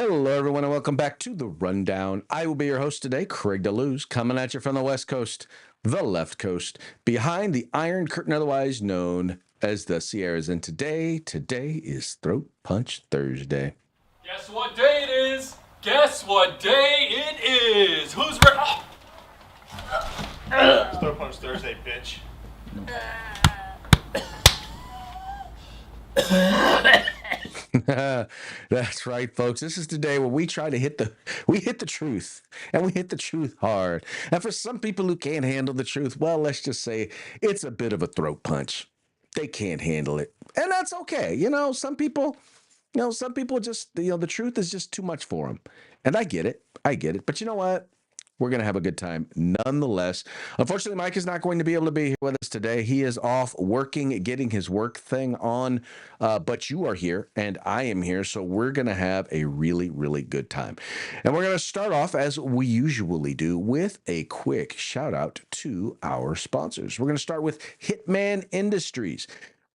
Hello, everyone, and welcome back to The Rundown. I will be your host today, Craig DeLuz, coming at you from the West Coast, the left coast, behind the Iron Curtain, otherwise known as the Sierras. And today is Throat Punch Thursday. Guess what day it is? Guess what day it is? Who's ready? It's Throw Punch Thursday, bitch. That's right, folks. This is the day where we try to hit the truth, and we hit the truth hard. And for some people who can't handle the truth, well, let's just say it's a bit of a throat punch. They can't handle it, and that's okay. Some people, just the truth is just too much for them, and I get it. But you know what? We're going to have a good time nonetheless. Unfortunately, Mike is not going to be able to be here with us today. He is off working, getting his work thing on, but you are here and I am here, so we're going to have a really, really good time. And we're going to start off, as we usually do, with a quick shout out to our sponsors. We're going to start with Hitman Industries.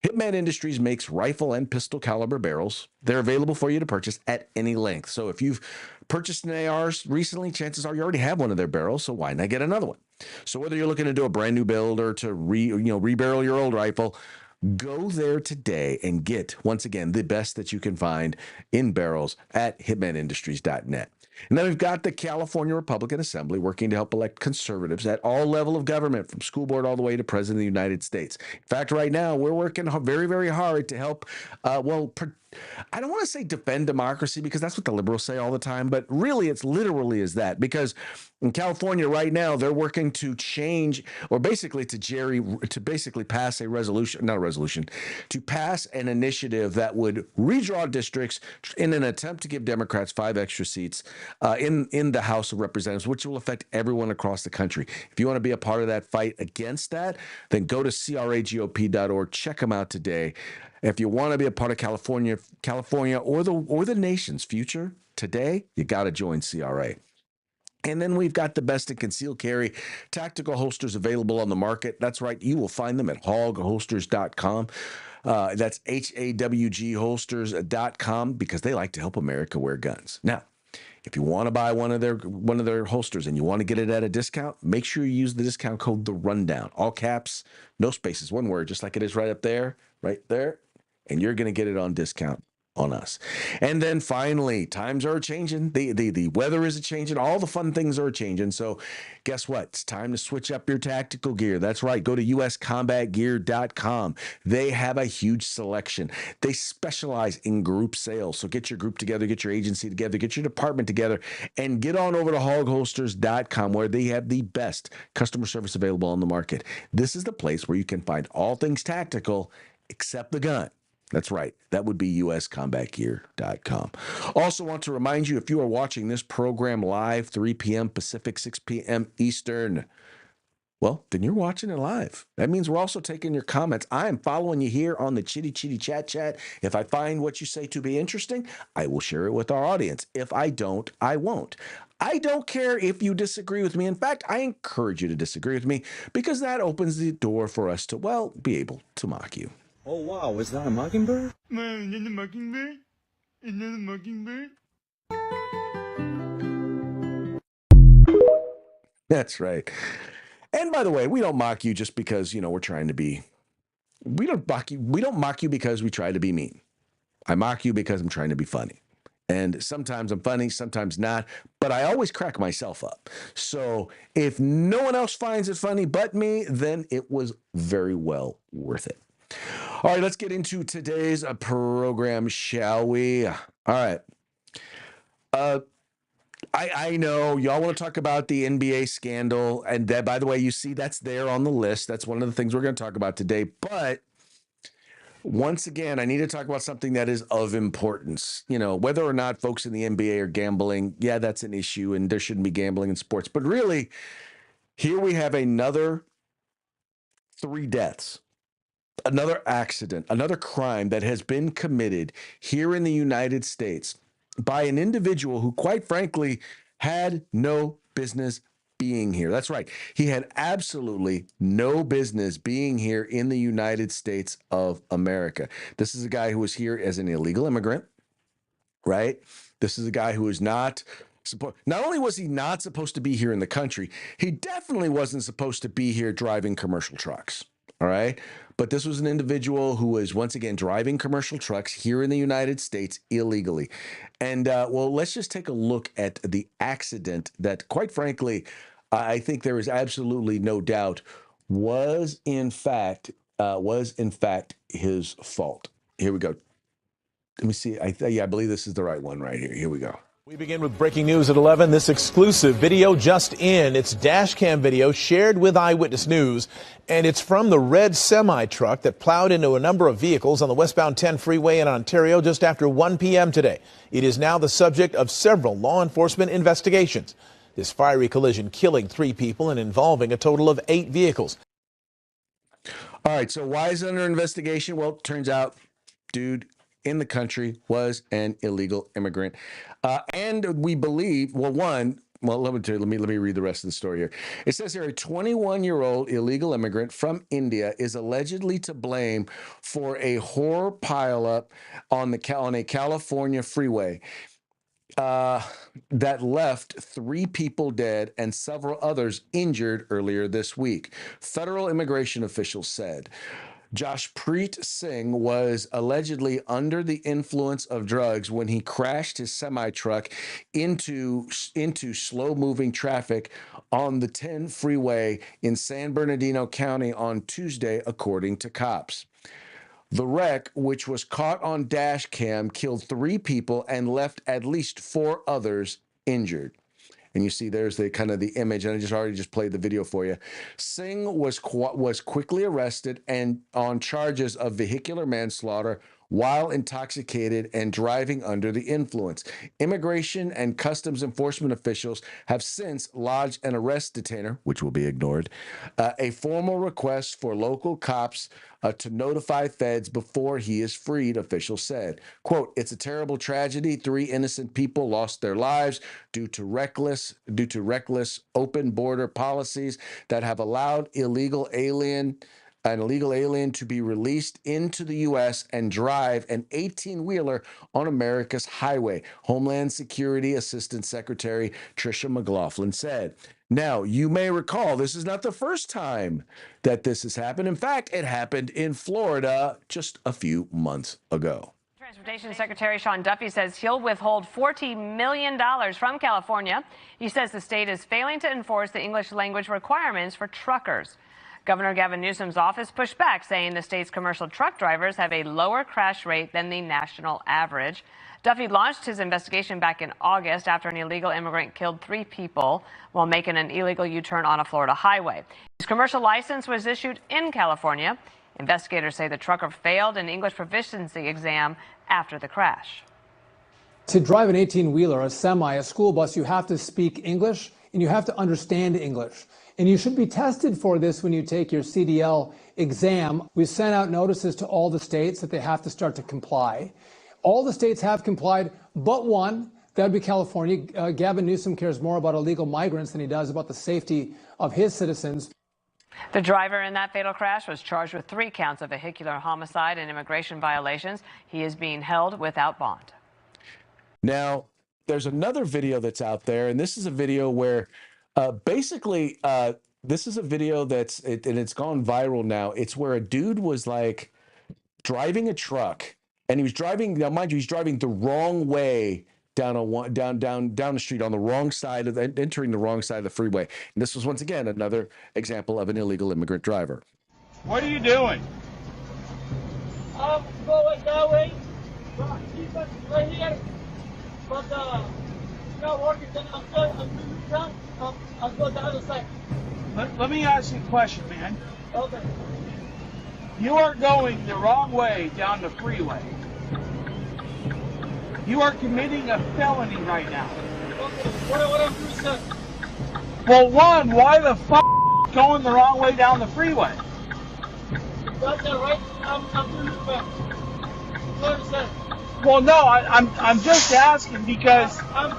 Hitman Industries makes rifle and pistol caliber barrels. They're available for you to purchase at any length. So if you've purchased an AR recently, chances are you already have one of their barrels, so why not get another one? So whether you're looking to do a brand new build or to rebarrel your old rifle, go there today and get, once again, the best that you can find in barrels at hitmanindustries.net. And then we've got the California Republican Assembly working to help elect conservatives at all level of government, from school board all the way to President of the United States. In fact, right now, we're working very, very hard to help, I don't want to say defend democracy, because that's what the liberals say all the time, but really it's literally is that, because in California right now, they're working to change, or basically to pass to pass an initiative that would redraw districts in an attempt to give Democrats 5 extra seats in the House of Representatives, which will affect everyone across the country. If you want to be a part of that fight against that, then go to cragop.org. Check them out today. If you want to be a part of California or the nation's future today, you got to join CRA. And then we've got the best in concealed carry tactical holsters available on the market. That's right. You will find them at hogholsters.com. That's HAWG holsters.com, because they like to help America wear guns. Now, if you want to buy one of their holsters and you want to get it at a discount, make sure you use the discount code The Rundown. All caps, no spaces, one word, just like it is right there. And you're going to get it on discount on us. And then finally, times are changing. The weather is changing. All the fun things are changing. So guess what? It's time to switch up your tactical gear. That's right. Go to uscombatgear.com. They have a huge selection. They specialize in group sales. So get your group together, get your agency together, get your department together, and get on over to hogholsters.com, where they have the best customer service available on the market. This is the place where you can find all things tactical except the gun. That's right. That would be uscombatgear.com. Also want to remind you, if you are watching this program live, 3 p.m. Pacific, 6 p.m. Eastern, well, then you're watching it live. That means we're also taking your comments. I am following you here on the Chitty Chat. If I find what you say to be interesting, I will share it with our audience. If I don't, I won't. I don't care if you disagree with me. In fact, I encourage you to disagree with me, because that opens the door for us to, well, be able to mock you. Oh, wow, is that a mockingbird? Man, is that a mockingbird? Is that a mockingbird? That's right. And by the way, we don't mock you just because, we're trying to be, we don't mock you because we try to be mean. I mock you because I'm trying to be funny. And sometimes I'm funny, sometimes not, but I always crack myself up. So if no one else finds it funny but me, then it was very well worth it. All right, let's get into today's program, shall we? All right. I know y'all want to talk about the NBA scandal, and that, by the way, you see that's there on the list. That's one of the things we're going to talk about today. But once again, I need to talk about something that is of importance. Whether or not folks in the NBA are gambling, yeah, that's an issue, and there shouldn't be gambling in sports. But really, here we have another 3 deaths. Another accident, another crime that has been committed here in the United States by an individual who, quite frankly, had no business being here. That's right. He had absolutely no business being here in the United States of America. This is a guy who was here as an illegal immigrant, right? This is a guy who is not not only was he not supposed to be here in the country, he definitely wasn't supposed to be here driving commercial trucks. All right. But this was an individual who was once again driving commercial trucks here in the United States illegally. And well, let's just take a look at the accident that, quite frankly, I think there is absolutely no doubt was in fact his fault. Here we go. Let me see. I believe this is the right one right here. Here we go. We begin with breaking news at 11. This exclusive video just in. It's dash cam video shared with Eyewitness News, and it's from the red semi-truck that plowed into a number of vehicles on the westbound 10 freeway in Ontario just after 1 p.m. today. It is now the subject of several law enforcement investigations. This fiery collision killing 3 people and involving a total of 8 vehicles. All right, so why is it under investigation? Well, it turns out, dude in the country was an illegal immigrant. And we believe, let me read the rest of the story here. It says here, a 21-year-old illegal immigrant from India is allegedly to blame for a horror pileup on a California freeway that left 3 people dead and several others injured earlier this week. Federal immigration officials said. Jashpreet Singh was allegedly under the influence of drugs when he crashed his semi-truck into slow-moving traffic on the 10 freeway in San Bernardino County on Tuesday, according to cops. The wreck, which was caught on dash cam, killed 3 people and left at least 4 others injured. And you see there's the kind of the image, and I already played the video for you. Singh was quickly arrested and on charges of vehicular manslaughter while intoxicated and driving under the influence. Immigration and Customs Enforcement officials have since lodged an arrest detainer, which will be ignored, a formal request for local cops to notify feds before he is freed, officials said. Quote, it's a terrible tragedy. 3 innocent people lost their lives due to reckless open border policies that have allowed an illegal alien to be released into the U.S. and drive an 18-wheeler on America's highway, Homeland Security Assistant Secretary Tricia McLaughlin said. Now, you may recall, this is not the first time that this has happened. In fact, it happened in Florida just a few months ago. Transportation Secretary Sean Duffy says he'll withhold $40 million from California. He says the state is failing to enforce the English language requirements for truckers. Governor Gavin Newsom's office pushed back, saying the state's commercial truck drivers have a lower crash rate than the national average. Duffy launched his investigation back in August after an illegal immigrant killed 3 people while making an illegal U-turn on a Florida highway. His commercial license was issued in California. Investigators say the trucker failed an English proficiency exam after the crash. To drive an 18-wheeler, a semi, a school bus, you have to speak English and you have to understand English. And you should be tested for this when you take your CDL exam. We've sent out notices to all the states that they have to start to comply. All the states have complied, but one, that would be California. Gavin Newsom cares more about illegal migrants than he does about the safety of his citizens. The driver in that fatal crash was charged with 3 counts of vehicular homicide and immigration violations. He is being held without bond. Now, there's another video that's out there, and this is a video where this is a video and it's gone viral now. It's where a dude was like driving a truck, and he was driving. Now, mind you, he's driving the wrong way down the street on the wrong side of entering the wrong side of the freeway. And this was once again another example of an illegal immigrant driver. What are you doing? I'm going that way. Right here. But it's not working. Then I'll go the other side. Let me ask you a question, man. Okay. You are going the wrong way down the freeway. You are committing a felony right now. Okay. What I'm doing, sir? Well, one, why the fuck going the wrong way down the freeway? That's right. I'm doing it back. You understand? Well, no, I'm just asking because I'm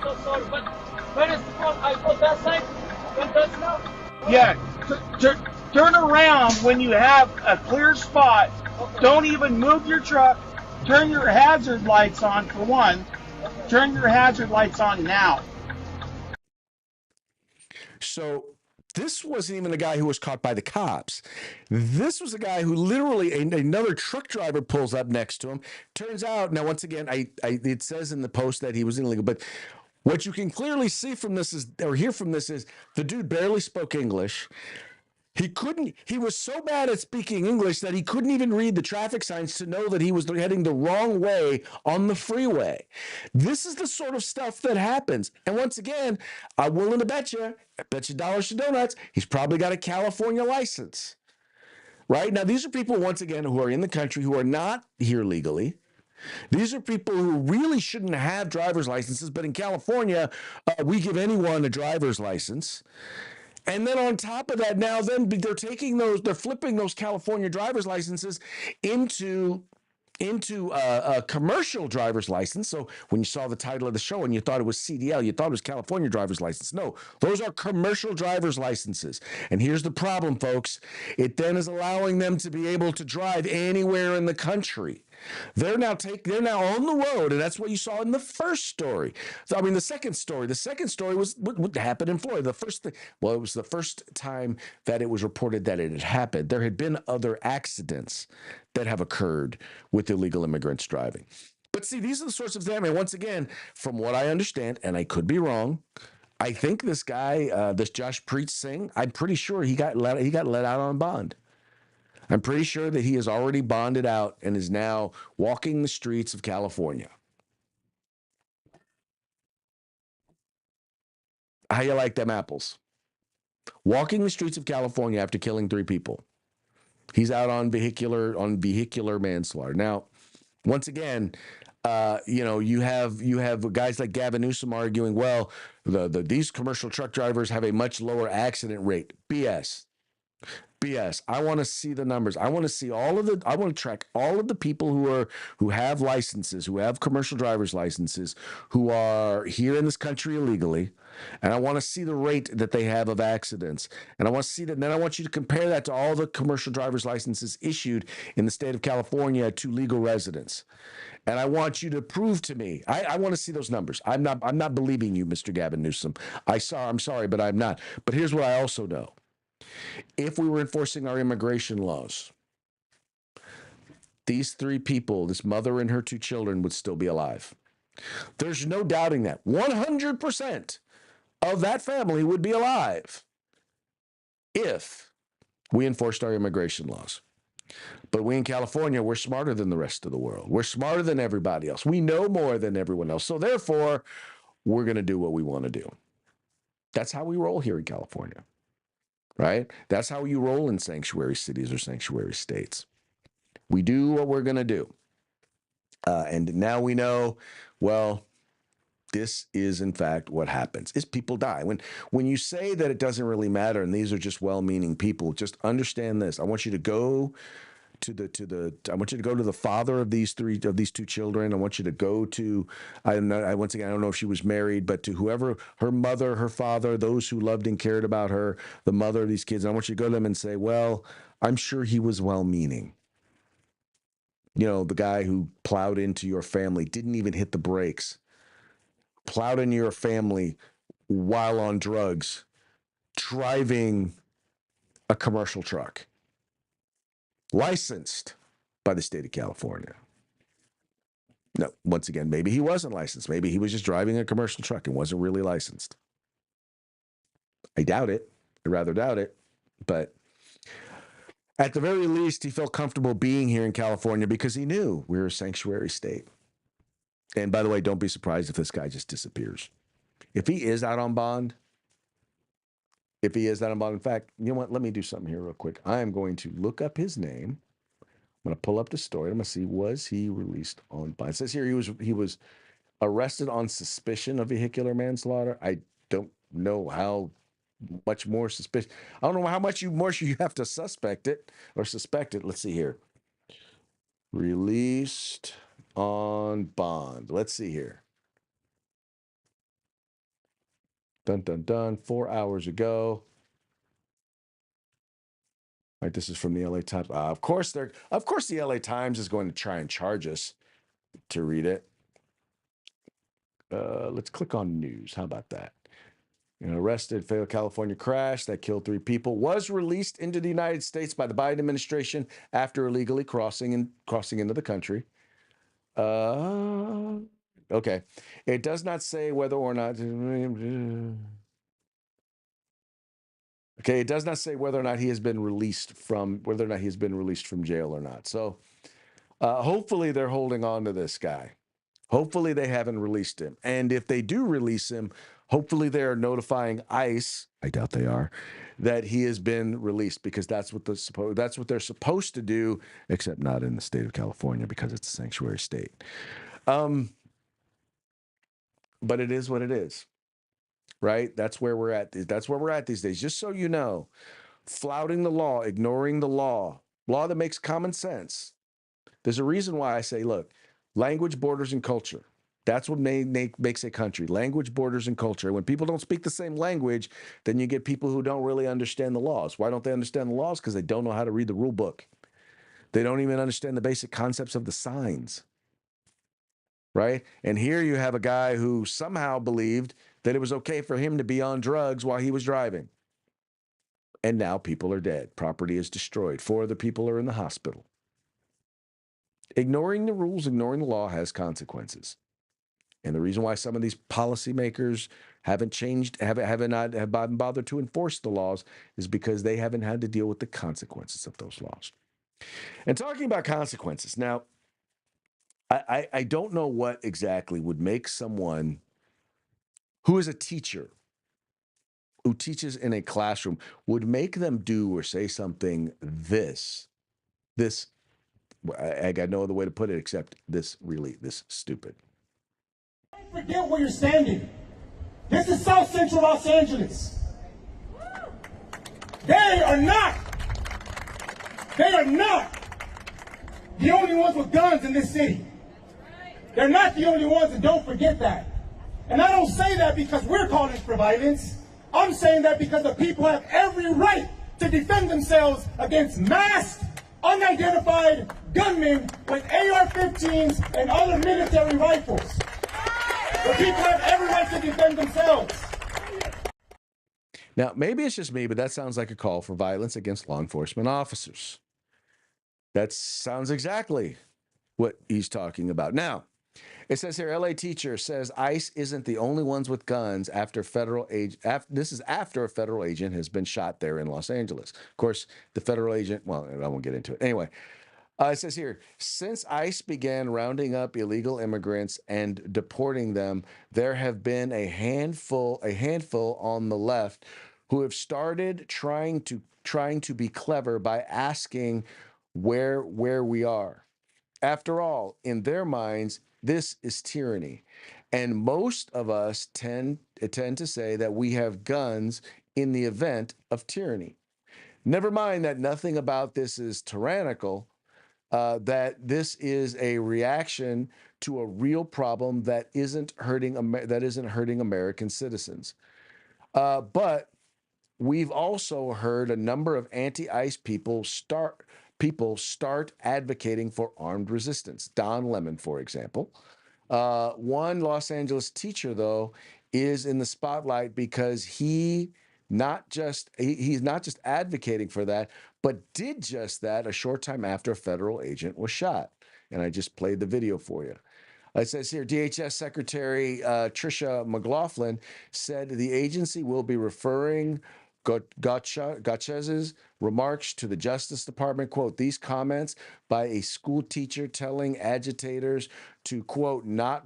so sorry, but when is the fault? I go that side, when that's not. yeah, turn around when you have a clear spot. Okay. Don't even move your truck. Turn your hazard lights on for one. Turn your hazard lights on now. So this wasn't even the guy who was caught by the cops. This was a guy who literally another truck driver pulls up next to him. Turns out, now once again, it says in the post that he was illegal, but what you can clearly see from this is, or hear from this is, the dude barely spoke English. He was so bad at speaking English that he couldn't even read the traffic signs to know that he was heading the wrong way on the freeway. This is the sort of stuff that happens. And once again, I'm willing to bet you dollars to donuts, he's probably got a California license. Right? Now, these are people, once again, who are in the country who are not here legally. These are people who really shouldn't have driver's licenses, but in California, we give anyone a driver's license. And then on top of that, now then they're flipping those California driver's licenses into a commercial driver's license. So when you saw the title of the show and you thought it was CDL, you thought it was California driver's license. No, those are commercial driver's licenses. And here's the problem, folks. It then is allowing them to be able to drive anywhere in the country. They're now on the road, and that's what you saw in the first story. The second story. The second story was what happened in Florida. The first thing, well, it was the first time that it was reported that it had happened. There had been other accidents that have occurred with illegal immigrants driving. But see, these are the sorts of things. I mean, once again, from what I understand, and I could be wrong, I think this guy, this Josh Preet Singh, I'm pretty sure he got let out on bond. I'm pretty sure that he has already bonded out and is now walking the streets of California. How you like them apples? Walking the streets of California after killing 3 people. He's out on vehicular manslaughter. Now, once again, you have guys like Gavin Newsom arguing, well, these commercial truck drivers have a much lower accident rate. BS. I want to see the numbers. I want to track all of the people who have licenses, who have commercial driver's licenses, who are here in this country illegally. And I want to see the rate that they have of accidents. And I want to see that. And then I want you to compare that to all the commercial driver's licenses issued in the state of California to legal residents. And I want you to prove to me. I want to see those numbers. I'm not believing you, Mr. Gavin Newsom. I'm sorry, but I'm not. But here's what I also know. If we were enforcing our immigration laws, these 3 people, this mother and her 2 children, would still be alive. There's no doubting that. 100% of that family would be alive if we enforced our immigration laws. But we in California, we're smarter than the rest of the world. We're smarter than everybody else. We know more than everyone else. So therefore, we're going to do what we want to do. That's how we roll here in California. Right? That's how you roll in sanctuary cities or sanctuary states. We do what we're going to do. And now we know, well, this is in fact what happens is people die. When you say that it doesn't really matter and these are just well-meaning people, just understand this. I want you to go to the father of these 2 children. I want you to go to, once again, I don't know if she was married, but to whoever, her mother, her father, those who loved and cared about her, the mother of these kids. I want you to go to them and say, well, I'm sure he was well-meaning. The guy who plowed into your family, didn't even hit the brakes, plowed into your family while on drugs, driving a commercial truck, licensed by the state of California. No, once again, maybe he wasn't licensed. Maybe he was just driving a commercial truck and wasn't really licensed. I doubt it. I rather doubt it. But at the very least, he felt comfortable being here in California because he knew we were a sanctuary state. And by the way, don't be surprised if this guy just disappears. If he is out on bond, in fact, you know what? Let me do something here real quick. I am going to look up his name. I'm going to pull up the story. I'm going to see, was he released on bond? It says here he was arrested on suspicion of vehicular manslaughter. I don't know how much more suspicion. I don't know how much more you have to suspect it. Let's see here. Released on bond. Let's see here. Dun, dun, dun. 4 hours ago. Right, this is from the LA Times. Of course, the LA Times is going to try and charge us to read it. Let's click on news. How about that? Arrested, fatal California crash that killed 3 people, was released into the United States by the Biden administration after illegally crossing into the country. Okay. It does not say whether or not. Okay, it does not say whether or not he has been released from jail or not. So, hopefully they're holding on to this guy. Hopefully they haven't released him. And if they do release him, hopefully they're notifying ICE, I doubt they are, that he has been released, because that's what they're supposed to do, except not in the state of California because it's a sanctuary state. But it is what it is. Right? That's where we're at. That's where we're at these days. Just so you know, flouting the law, ignoring the law that makes common sense. There's a reason why I say, look, language, borders, and culture. That's what makes a country. Language, borders, and culture. When people don't speak the same language, then you get people who don't really understand the laws. Why don't they understand the laws? Because they don't know how to read the rule book. They don't even understand the basic concepts of the signs. Right? And here you have a guy who somehow believed that it was okay for him to be on drugs while he was driving. And now people are dead. Property is destroyed. 4 other people are in the hospital. Ignoring the rules, ignoring the law has consequences. And the reason why some of these policymakers haven't bothered to enforce the laws is because they haven't had to deal with the consequences of those laws. And talking about consequences, now, I don't know what exactly would make someone who is a teacher, who teaches in a classroom, would make them do or say something this, I got no other way to put it except this stupid. Forget where you're standing. This is South Central Los Angeles. They are not the only ones with guns in this city. They're not the only ones, and don't forget that. And I don't say that because we're calling for violence. I'm saying that because the people have every right to defend themselves against masked, unidentified gunmen with AR-15s and other military rifles. The people have every right to defend themselves. Now, maybe it's just me, but that sounds like a call for violence against law enforcement officers. That sounds exactly what he's talking about. Now, it says here, LA teacher says ICE isn't the only ones with guns after this is after a federal agent has been shot there in Los Angeles. Of course, the federal agent, well, I won't get into it. Anyway, it says here, since ICE began rounding up illegal immigrants and deporting them, there have been a handful on the left who have started trying to be clever by asking where we are. After all, in their minds, this is tyranny. And most of us tend to say that we have guns in the event of tyranny. Never mind that nothing about this is tyrannical, that this is a reaction to a real problem that isn't hurting American citizens. But we've also heard a number of anti-ICE people start advocating for armed resistance. Don Lemon, for example. One Los Angeles teacher, though, is in the spotlight because he's not just advocating for that, but did just that a short time after a federal agent was shot. And I just played the video for you. It says here, DHS Secretary Tricia McLaughlin said the agency will be referring Gotchez's remarks to the Justice Department. Quote, these comments by a school teacher telling agitators to, quote, not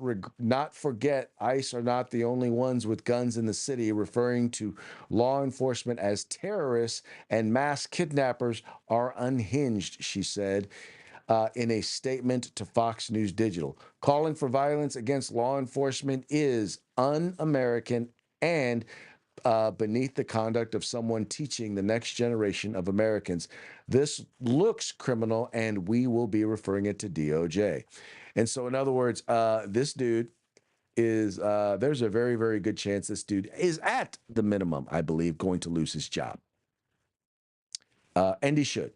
forget ICE are not the only ones with guns in the city, referring to law enforcement as terrorists and mass kidnappers, are unhinged, she said. In a statement to Fox News Digital, calling for violence against law enforcement is un-American and beneath the conduct of someone teaching the next generation of Americans. This looks criminal, and we will be referring it to DOJ. And so, in other words, this dude is, there's a very, very good chance this dude is at the minimum, I believe, going to lose his job. And he should.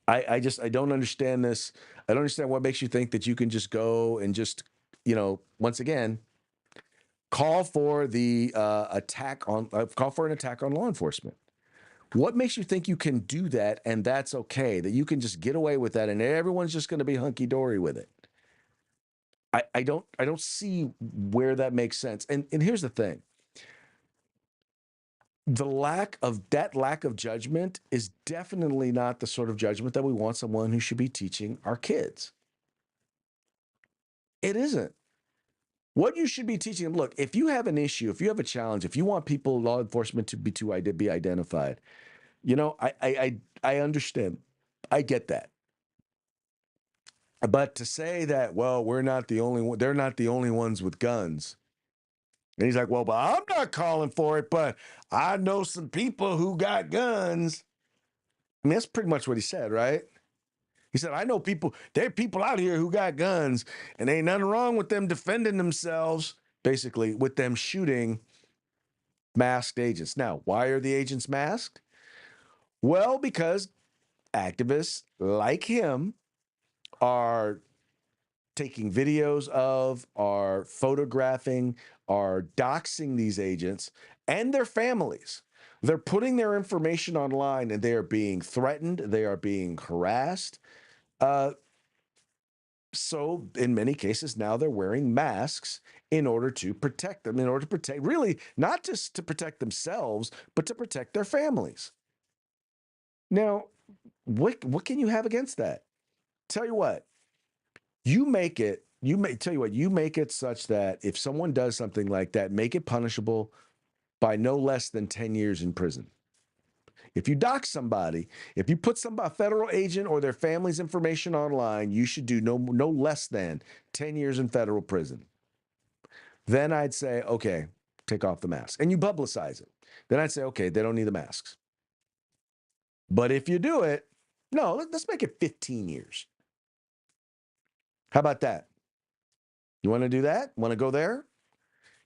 I don't understand this. I don't understand what makes you think that you can just go and just, once again, call for the call for an attack on law enforcement. What makes you think you can do that and that's okay? That you can just get away with that and everyone's just going to be hunky dory with it? I don't see where that makes sense. And here's the thing: the lack of judgment is definitely not the sort of judgment that we want someone who should be teaching our kids. It isn't. What you should be teaching them, look, if you have an issue, if you have a challenge, if you want people, law enforcement to be identified, I understand. I get that. But to say that, well, we're not the only one, they're not the only ones with guns. And he's like, well, but I'm not calling for it, but I know some people who got guns. I mean, that's pretty much what he said, right? He said, I know people, there are people out here who got guns, and ain't nothing wrong with them defending themselves, basically, with them shooting masked agents. Now, why are the agents masked? Well, because activists like him are taking videos of, are photographing, are doxing these agents and their families. They're putting their information online and they are being threatened, they are being harassed. So, in many cases, now they're wearing masks in order to protect them, in order to protect, really, not just to protect themselves, but to protect their families. Now, what can you have against that? Tell you what, you make it such that if someone does something like that, make it punishable by no less than 10 years in prison. If you dox somebody, if you put a federal agent or their family's information online, you should do no less than 10 years in federal prison. Then I'd say, okay, take off the mask. And you publicize it. Then I'd say, okay, they don't need the masks. But if you do it, no, let's make it 15 years. How about that? You want to do that? Want to go there?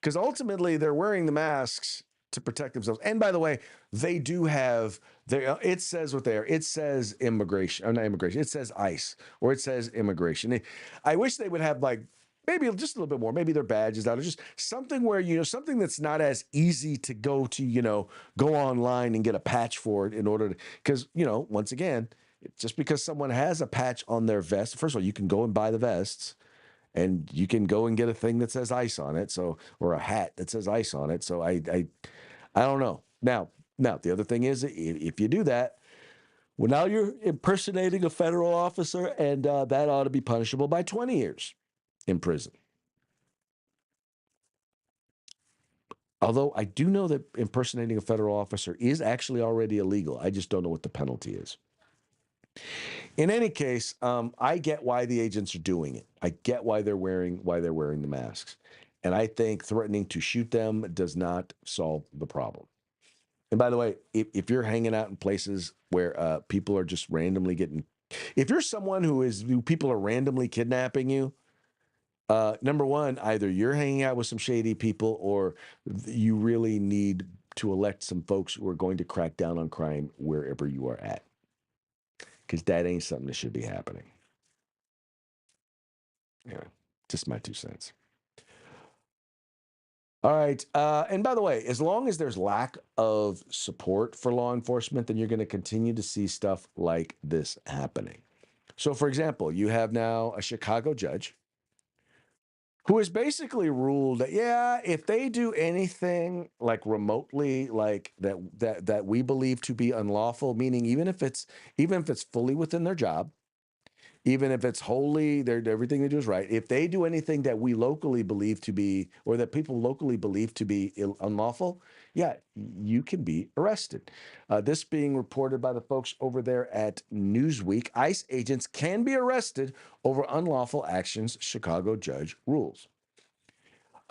Because ultimately they're wearing the masks to protect themselves. And by the way, they do have it says what they are. It says immigration, or not immigration. It says ICE or it says immigration. I wish they would have like maybe just a little bit more. Maybe their badges out or just something where, something that's not as easy to go to, go online and get a patch for it in order to, because, once again, just because someone has a patch on their vest, first of all, you can go and buy the vests. And you can go and get a thing that says ICE on it, or a hat that says ICE on it. So I don't know. Now the other thing is, if you do that, well, now you're impersonating a federal officer, and that ought to be punishable by 20 years in prison. Although I do know that impersonating a federal officer is actually already illegal. I just don't know what the penalty is. In any case, I get why the agents are doing it. I get why they're wearing the masks. And I think threatening to shoot them does not solve the problem. And by the way, if you're hanging out in places where people are just randomly if you're someone who people are randomly kidnapping you, number one, either you're hanging out with some shady people or you really need to elect some folks who are going to crack down on crime wherever you are at. Because that ain't something that should be happening. Yeah, just my 2 cents. All right. And by the way, as long as there's lack of support for law enforcement, then you're going to continue to see stuff like this happening. So, for example, you have now a Chicago judge who has basically ruled that, yeah, if they do anything like remotely, like that we believe to be unlawful, meaning even if it's fully within their job, even if it's wholly, everything they do is right. If they do anything that we locally believe to be, or that people locally believe to be unlawful, yeah, you can be arrested. This being reported by the folks over there at Newsweek. ICE agents can be arrested over unlawful actions, Chicago judge rules.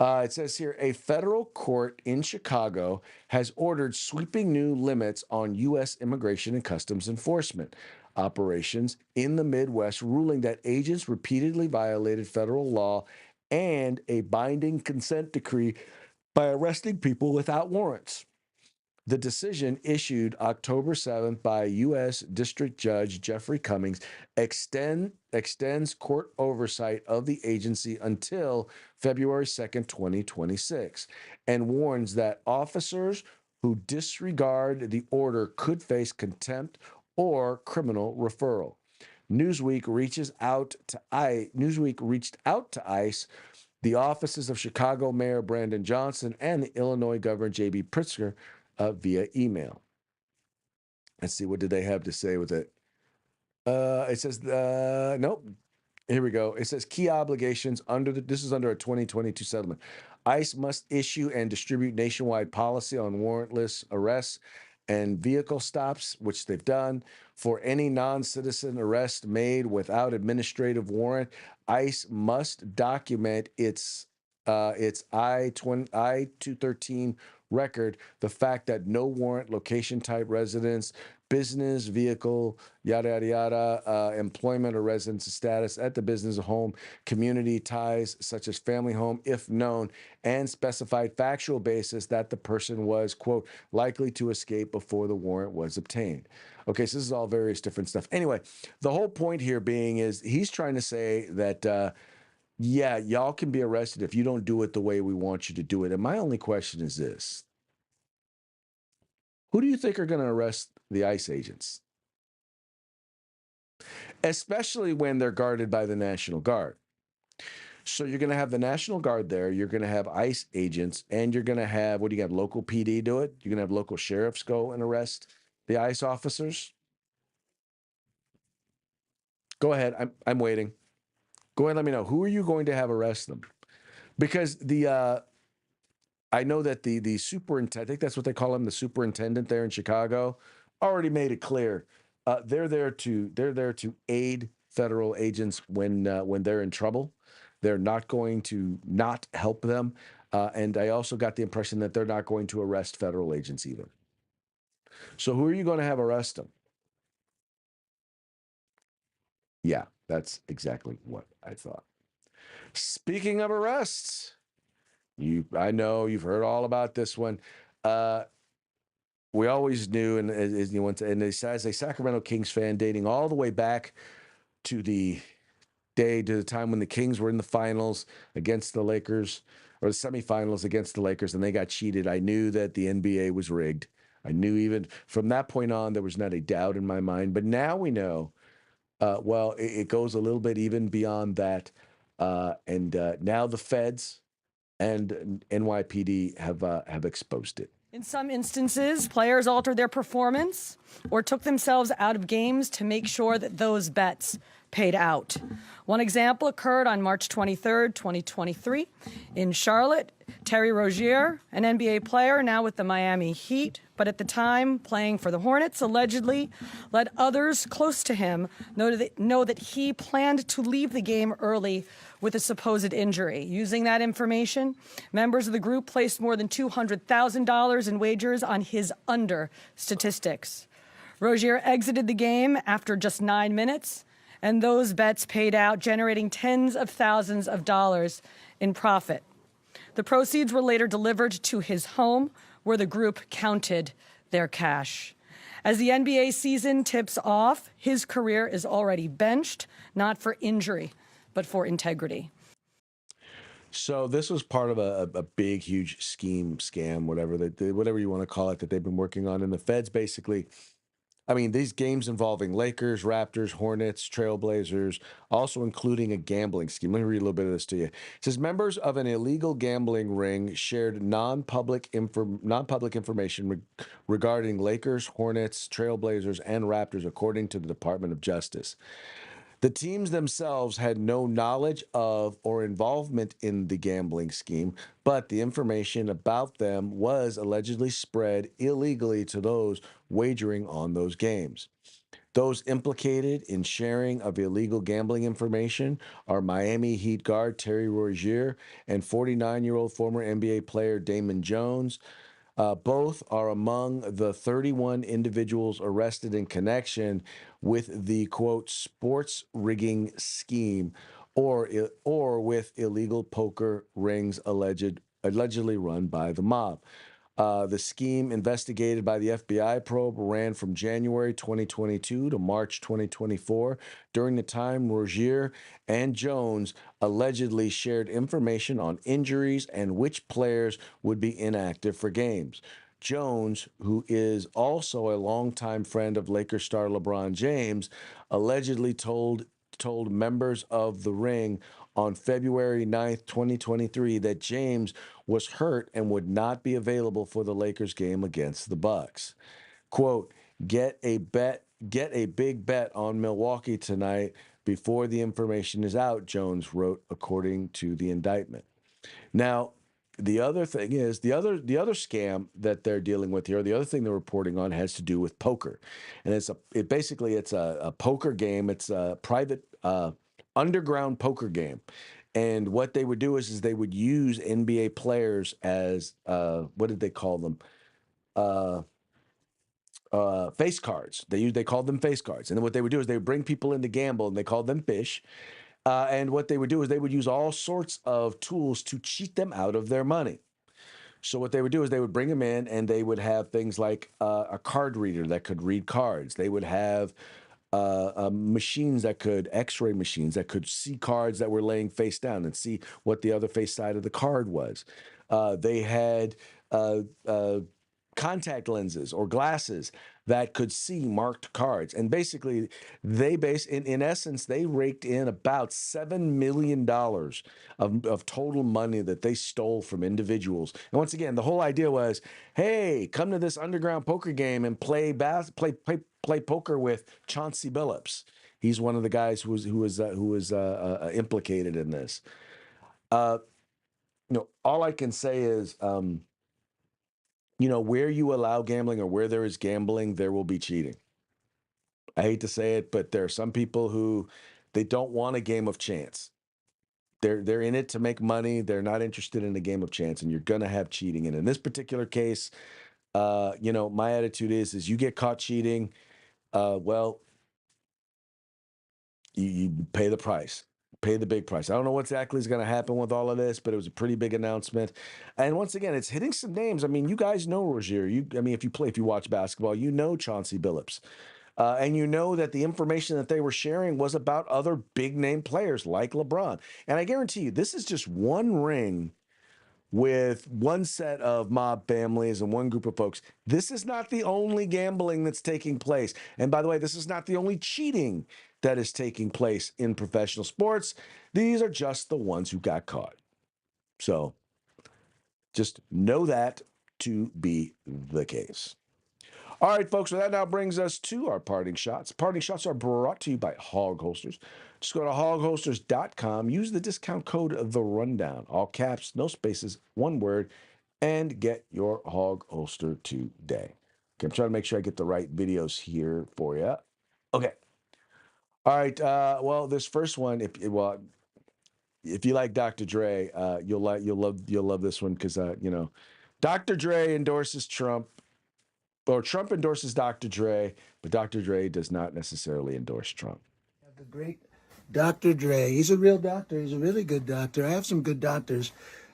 It says here, a federal court in Chicago has ordered sweeping new limits on U.S. immigration and customs enforcement operations in the Midwest, ruling that agents repeatedly violated federal law and a binding consent decree by arresting people without warrants. The decision, issued October 7th by U.S. District Judge Jeffrey Cummings, extends court oversight of the agency until February 2nd, 2026, and warns that officers who disregard the order could face contempt or criminal referral. Newsweek reached out to ICE, the offices of Chicago Mayor Brandon Johnson, and the Illinois Governor J.B. Pritzker via email. Let's see, what did they have to say with it? It says, nope. Here we go. It says key obligations this is under a 2022 settlement. ICE must issue and distribute nationwide policy on warrantless arrests and vehicle stops, which they've done. For any non-citizen arrest made without administrative warrant, ICE must document its I-213 record, the fact that no warrant, location type, residence, business, vehicle, yada, yada, yada, employment or residence status at the business, home, community ties, such as family home, if known, and specified factual basis that the person was, quote, likely to escape before the warrant was obtained. Okay, so this is all various different stuff. Anyway, the whole point here being is he's trying to say that, yeah, y'all can be arrested if you don't do it the way we want you to do it. And my only question is this: who do you think are going to arrest the ICE agents? Especially when they're guarded by the National Guard. So you're going to have the National Guard there, you're going to have ICE agents, and you're going to have, what do you got, local PD do it? You're going to have local sheriffs go and arrest the ICE officers? Go ahead, I'm waiting. Go ahead and let me know. Who are you going to have arrest them? Because I know that the superintendent, I think that's what they call him, the superintendent there in Chicago, already made it clear they're there to aid federal agents when they're in trouble. They're not going to not help them, and I also got the impression that they're not going to arrest federal agents either. So who are you going to have arrest them? Yeah, that's exactly what I thought. Speaking of arrests, I know you've heard all about this one. We always knew, and as a Sacramento Kings fan, dating all the way back to the time when the Kings were in the finals against the Lakers, or the semifinals against the Lakers, and they got cheated. I knew that the NBA was rigged. I knew even from that point on, there was not a doubt in my mind. But now we know, well, it goes a little bit even beyond that. And now the feds and NYPD have exposed it. In some instances, players altered their performance or took themselves out of games to make sure that those bets paid out. One example occurred on March 23rd, 2023 in Charlotte. Terry Rozier, an NBA player now with the Miami Heat, but at the time playing for the Hornets, allegedly let others close to him know that he planned to leave the game early with a supposed injury. Using that information, members of the group placed more than $200,000 in wagers on his under statistics. Rozier exited the game after just 9 minutes, and those bets paid out, generating tens of thousands of dollars in profit. The proceeds were later delivered to his home, where the group counted their cash. As the NBA season tips off, his career is already benched, not for injury, but for integrity. So this was part of a big, huge scam, whatever you want to call it, that they've been working on. And the feds basically, I mean, these games involving Lakers, Raptors, Hornets, Trailblazers, also including a gambling scheme. Let me read a little bit of this to you. It says members of an illegal gambling ring shared non-public information regarding Lakers, Hornets, Trailblazers, and Raptors, according to the Department of Justice. The teams themselves had no knowledge of or involvement in the gambling scheme, but the information about them was allegedly spread illegally to those wagering on those games. Those implicated in sharing of illegal gambling information are Miami Heat guard Terry Rozier and 49-year-old former NBA player Damon Jones. Both are among the 31 individuals arrested in connection with the, quote, sports rigging scheme or with illegal poker rings allegedly run by the mob. The scheme investigated by the FBI probe ran from January 2022 to March 2024. During the time, Rozier and Jones allegedly shared information on injuries and which players would be inactive for games. Jones, who is also a longtime friend of Lakers star LeBron James, allegedly told members of the Ring on February 9th, 2023, that James was hurt and would not be available for the Lakers game against the Bucks. Quote, get a big bet on Milwaukee tonight before the information is out, Jones wrote, according to the indictment. Now, the other thing is the other scam that they're dealing with here, the other thing they're reporting on has to do with poker. And it's a poker game. It's a private underground poker game. And what they would do is they would use NBA players as what did they call them? Face cards. They called them face cards. And then what they would do is they would bring people in to gamble, and they called them fish. And what they would do is they would use all sorts of tools to cheat them out of their money. So what they would do is they would bring them in, and they would have things like a card reader that could read cards. They would have machines X-ray machines that could see cards that were laying face down and see what the other face side of the card was. They had contact lenses or glasses that could see marked cards. And basically, in essence, they raked in about $7 million of total money that they stole from individuals. And once again, the whole idea was, hey, come to this underground poker game and play poker with Chauncey Billups. He's one of the guys who was implicated in this. All I can say is, where you allow gambling or where there is gambling, there will be cheating. I hate to say it, but there are some people who they don't want a game of chance. They're in it to make money. They're not interested in a game of chance, and you're going to have cheating. And in this particular case, my attitude is you get caught cheating, well, you pay the price. Pay the big price. I don't know what exactly is going to happen with all of this, but it was a pretty big announcement. And once again, it's hitting some names. I mean, you guys know Rozier. If you watch basketball, you know Chauncey Billups. And you know that the information that they were sharing was about other big name players like LeBron. And I guarantee you, this is just one ring with one set of mob families and one group of folks. This is not the only gambling that's taking place. And by the way, this is not the only cheating that is taking place in professional sports. These are just the ones who got caught. So just know that to be the case. All right, folks, well, that now brings us to our parting shots. Parting shots are brought to you by Hog Holsters. Just go to hogholsters.com, use the discount code The Rundown, all caps, no spaces, one word, and get your Hog Holster today. Okay, I'm trying to make sure I get the right videos here for you. Okay. All right. Well, this first one, if you like Dr. Dre, you'll love this one because Dr. Dre endorses Trump. Or Trump endorses Dr. Dre, but Dr. Dre does not necessarily endorse Trump. The great Dr. Dre. He's a real doctor. He's a really good doctor. I have some good doctors.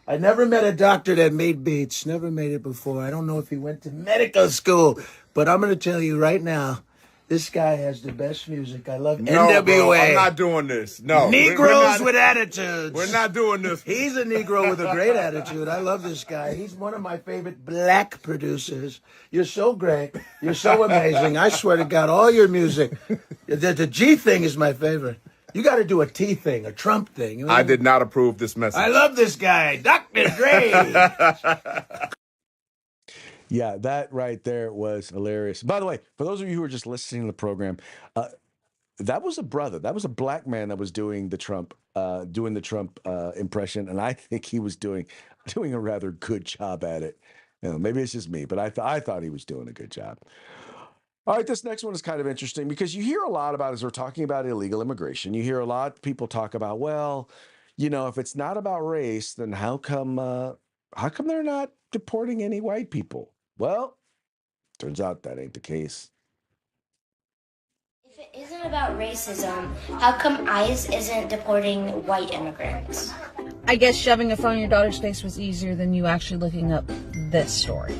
I never met a doctor that made beats. Never made it before. I don't know if he went to medical school, but I'm going to tell you right now, this guy has the best music. I love NWA. Bro, I'm not doing this. No. Negroes with attitudes. We're not doing this. He's a Negro with a great attitude. I love this guy. He's one of my favorite black producers. You're so great. You're so amazing. I swear to God, all your music. The G thing is my favorite. You got to do a T thing, a Trump thing. You know? I did not approve this message. I love this guy, Dr. Dre. Yeah, that right there was hilarious. By the way, for those of you who are just listening to the program, that was a brother. That was a black man that was doing the Trump impression, and I think he was doing a rather good job at it. Maybe it's just me, but I thought he was doing a good job. All right, this next one is kind of interesting because you hear a lot about, as we're talking about illegal immigration, you hear a lot of people talk about, well, if it's not about race, then how come they're not deporting any white people? Well, turns out that ain't the case. If it isn't about racism, how come ICE isn't deporting white immigrants? I guess shoving a phone in your daughter's face was easier than you actually looking up this story.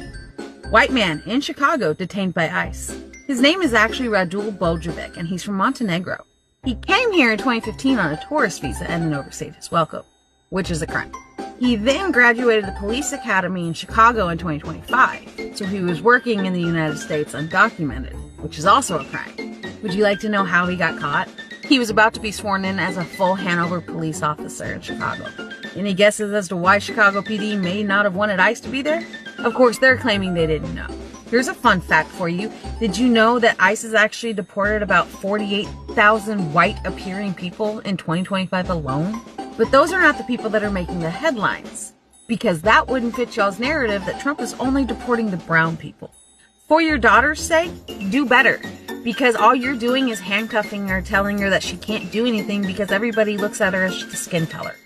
White man in Chicago detained by ICE. His name is actually Radul Bojovic, and he's from Montenegro. He came here in 2015 on a tourist visa and then overstayed his welcome, which is a crime. He then graduated the police academy in Chicago in 2025, so he was working in the United States undocumented, which is also a crime. Would you like to know how he got caught? He was about to be sworn in as a full Hanover police officer in Chicago. Any guesses as to why Chicago PD may not have wanted ICE to be there? Of course, they're claiming they didn't know. Here's a fun fact for you. Did you know that ICE has actually deported about 48,000 white-appearing people in 2025 alone? But those are not the people that are making the headlines, because that wouldn't fit y'all's narrative that Trump is only deporting the brown people. For your daughter's sake, do better, because all you're doing is handcuffing her, telling her that she can't do anything because everybody looks at her as just a skin color.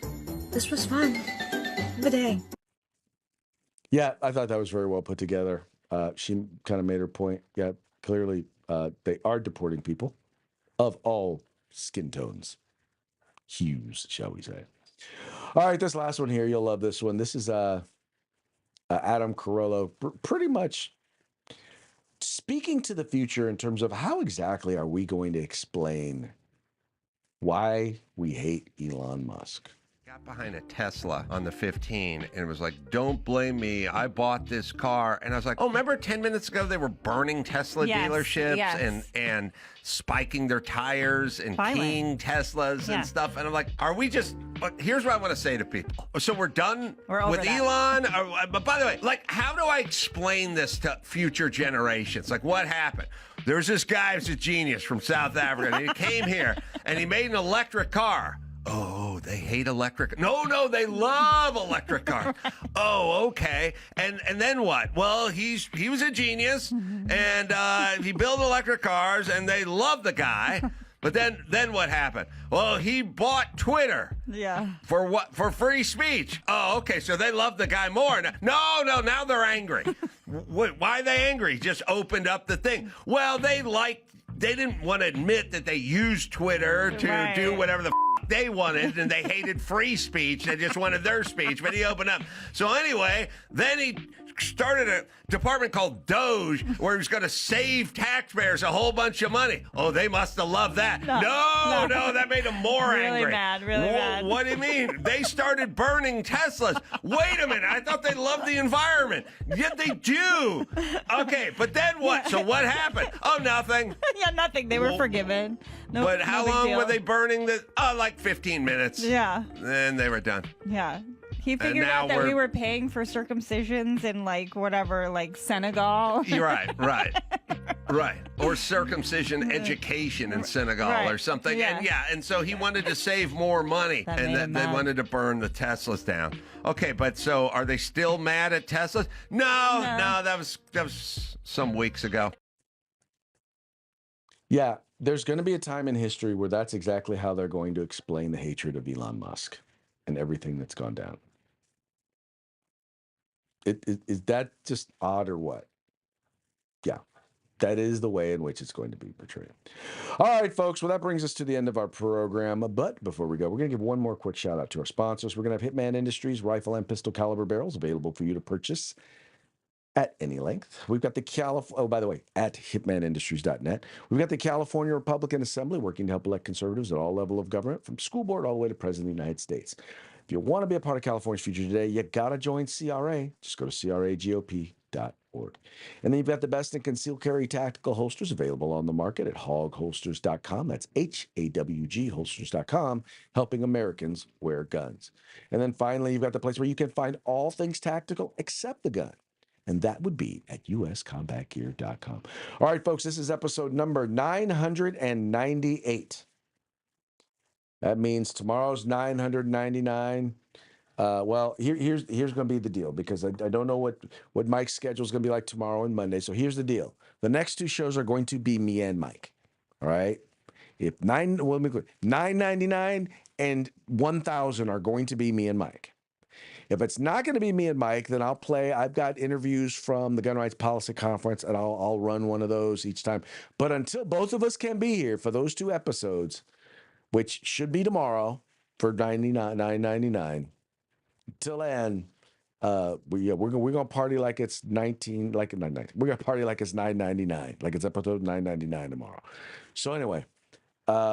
This was fun. Have a day. Yeah, I thought that was very well put together. She kind of made her point. Yeah, clearly they are deporting people of all skin tones, hues, shall we say. All right, this last one here, you'll love this one. This is Adam Carolla, pretty much speaking to the future in terms of how exactly are we going to explain why we hate Elon Musk. Got behind a Tesla on the 15 and it was like, don't blame me, I bought this car. And I was like, oh, remember 10 minutes ago they were burning Tesla dealerships and spiking their tires and keying Teslas and stuff. And I'm like, are we just, here's what I want to say to people. So we're done with Elon? But by the way, like, how do I explain this to future generations? Like, what happened? There's this guy who's a genius from South Africa and he came here and he made an electric car. Oh, they hate electric. No, they love electric cars. Oh, okay. And then what? Well, he was a genius, and he built electric cars, and they love the guy. But then what happened? Well, he bought Twitter. Yeah. For what? For free speech. Oh, okay. So they love the guy more. No. Now they're angry. Why are they angry? He just opened up the thing. Well, they didn't want to admit that they used Twitter to do whatever the they wanted, and they hated free speech. They just wanted their speech, but he opened up. So anyway, then he started a department called Doge, where he was going to save taxpayers a whole bunch of money. Oh, they must have loved that. No, that made them more angry. Really mad. What do you mean? They started burning Teslas. Wait a minute, I thought they loved the environment. Yet they do. Okay, but then what? So what happened? Oh, nothing. Yeah, nothing. They were forgiven. No, but how no long were they burning this? Oh, like 15 minutes. Yeah. Then they were done. Yeah. He figured out that we were paying for circumcisions in Senegal. You're right. Or circumcision education in Senegal or something. Yeah. And so he wanted to save more money, and they wanted to burn the Teslas down. Okay, but so are they still mad at Teslas? No, that was some weeks ago. Yeah, there's going to be a time in history where that's exactly how they're going to explain the hatred of Elon Musk and everything that's gone down. Is that just odd or what? Yeah, that is the way in which it's going to be portrayed. All right, folks. Well, that brings us to the end of our program. But before we go, we're going to give one more quick shout out to our sponsors. We're going to have Hitman Industries rifle and pistol caliber barrels available for you to purchase at any length. We've got by the way, at hitmanindustries.net. We've got the California Republican Assembly working to help elect conservatives at all levels of government, from school board all the way to President of the United States. If you want to be a part of California's future today, you got to join CRA. Just go to cragop.org. And then you've got the best in concealed carry tactical holsters available on the market at hogholsters.com. That's HAWG holsters.com, helping Americans wear guns. And then finally, you've got the place where you can find all things tactical except the gun. And that would be at uscombatgear.com. All right, folks, this is episode number 998. That means tomorrow's 999. Well, here's going to be the deal, because I don't know what Mike's schedule is going to be like tomorrow and Monday. So here's the deal. The next two shows are going to be me and Mike. All right? If 999 and 1,000 are going to be me and Mike. If it's not going to be me and Mike, then I've got interviews from the Gun Rights Policy Conference, and I'll run one of those each time. But until both of us can be here for those two episodes, which should be tomorrow for $9.99, till then, We're gonna party like it's 19, like not 19. We're gonna party like it's 9.99, like it's episode 9.99 tomorrow. So anyway,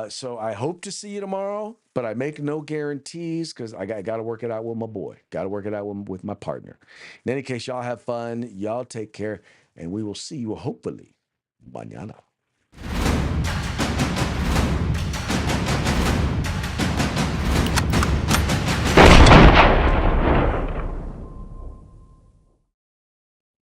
so I hope to see you tomorrow, but I make no guarantees because I got to work it out with my boy. Got to work it out with my partner. In any case, y'all have fun. Y'all take care, and we will see you hopefully mañana.